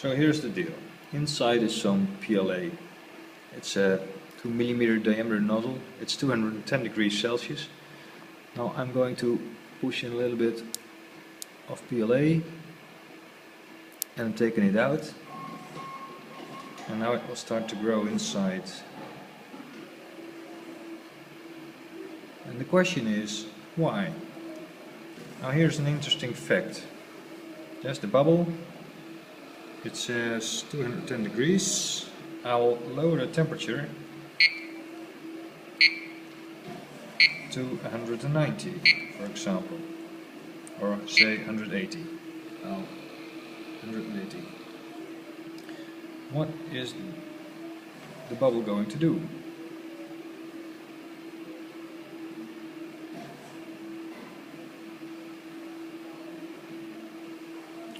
So here's the deal. Inside is some PLA. It's a 2 mm diameter nozzle. It's 210 degrees Celsius. Now I'm going to push in a little bit of PLA and I'm taking it out. And now it will start to grow inside. And the question is, why? Now here's an interesting fact. There's the bubble. It says 210 degrees. I'll lower the temperature to 190, for example, or say 180. 180. What is the bubble going to do?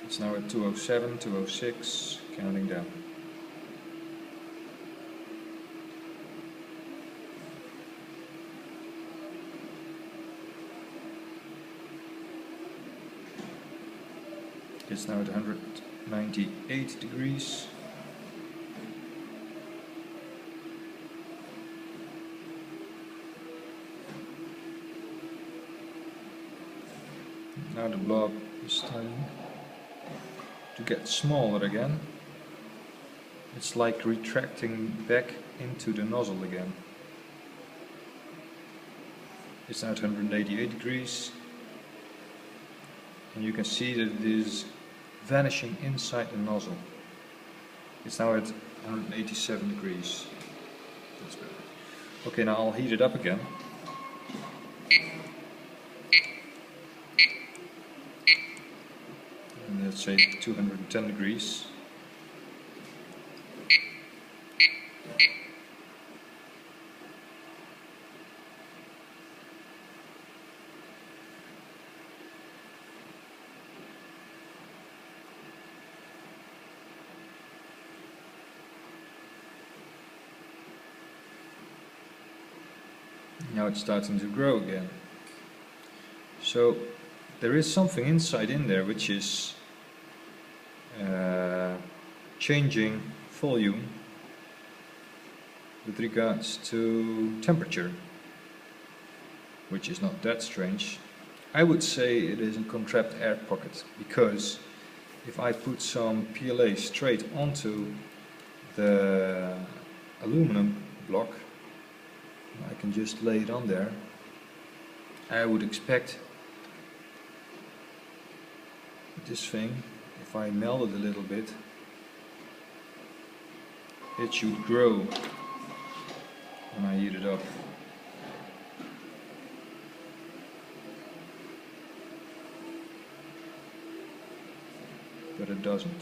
It's now at 207, 206, counting down. It's now at 198 degrees. Now the blob is starting to get smaller again. It's like retracting back into the nozzle again. It's now at 188 degrees. And you can see that it is vanishing inside the nozzle. It's now at 187 degrees. That's better. Okay, now I'll heat it up again. And let's say 210 degrees. Now it's starting to grow again. So there is something inside in there which is changing volume with regards to temperature, which is not that strange. I would say it is a contrapped air pocket, because if I put some PLA straight onto the aluminum block, I can just lay it on there. I would expect this thing, if I melt it a little bit, it should grow when I heat it up. But it doesn't.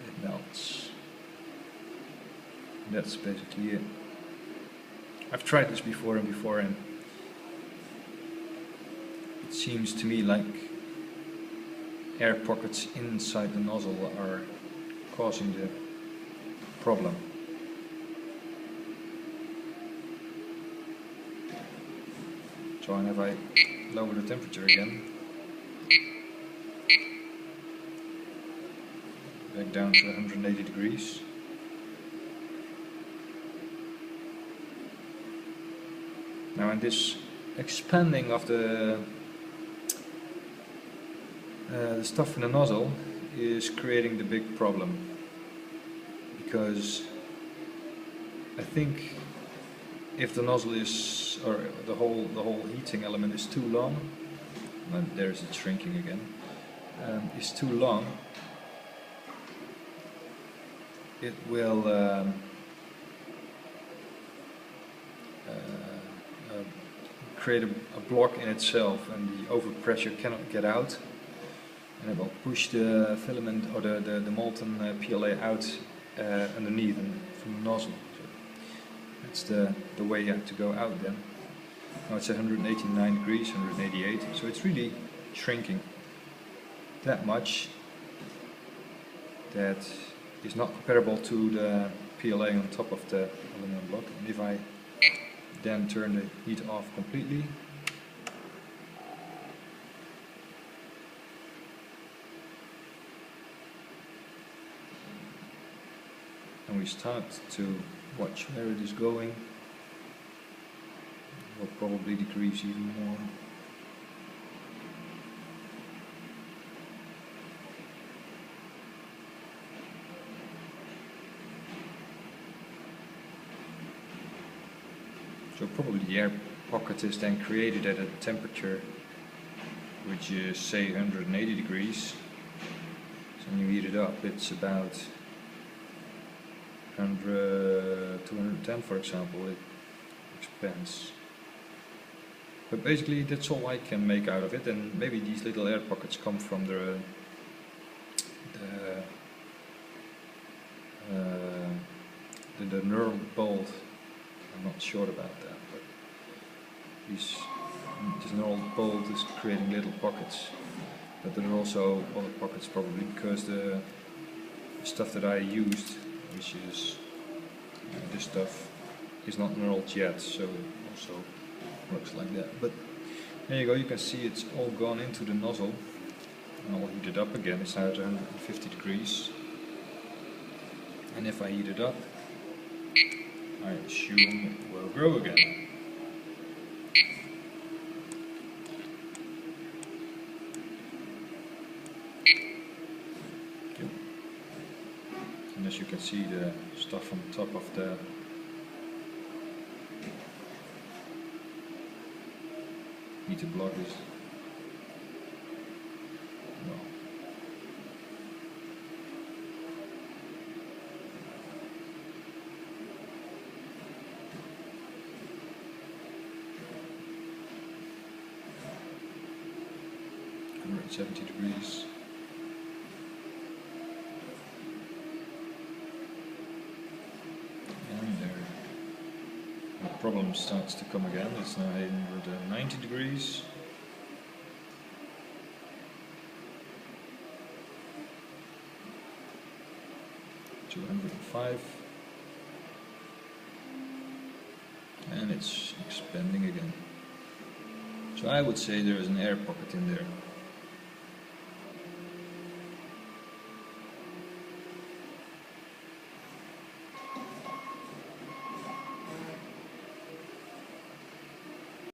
It melts. That's basically it. I've tried this before, and it seems to me like air pockets inside the nozzle are causing the problem. So and if I lower the temperature again, back down to 180 degrees. Now in this expanding of the stuff in the nozzle is creating the big problem, because I think if the nozzle is, or the whole heating element is too long, and there's it shrinking again, is too long, it will create a block in itself, and the overpressure cannot get out, and it will push the filament or the molten PLA out underneath and from the nozzle. So that's the way you have to go out then. Now it's 189 degrees, 188, so it's really shrinking that much that is not comparable to the PLA on top of the aluminum block. And if I then turn the heat off completely, and we start to watch where it is going, it will probably decrease even more. So probably the air pocket is then created at a temperature which is say 180 degrees. So when you heat it up, it's about 100 to 110, for example. It expands. But basically that's all I can make out of it, and maybe these little air pockets come from the knurled bolt. I'm not sure about that, but this knurled bolt is creating little pockets. But there are also other pockets probably because the stuff that I used, which is this stuff, is not knurled yet, so it also works like that. But there you go, you can see it's all gone into the nozzle, and I'll heat it up again. It's now at 150 degrees, and if I heat it up, I assume it will grow again. And as you can see, the stuff on top of the heated block is, well, at 70 degrees. And there, the problem starts to come again. It's now 190 degrees. (205), and it's expanding again. So I would say there is an air pocket in there.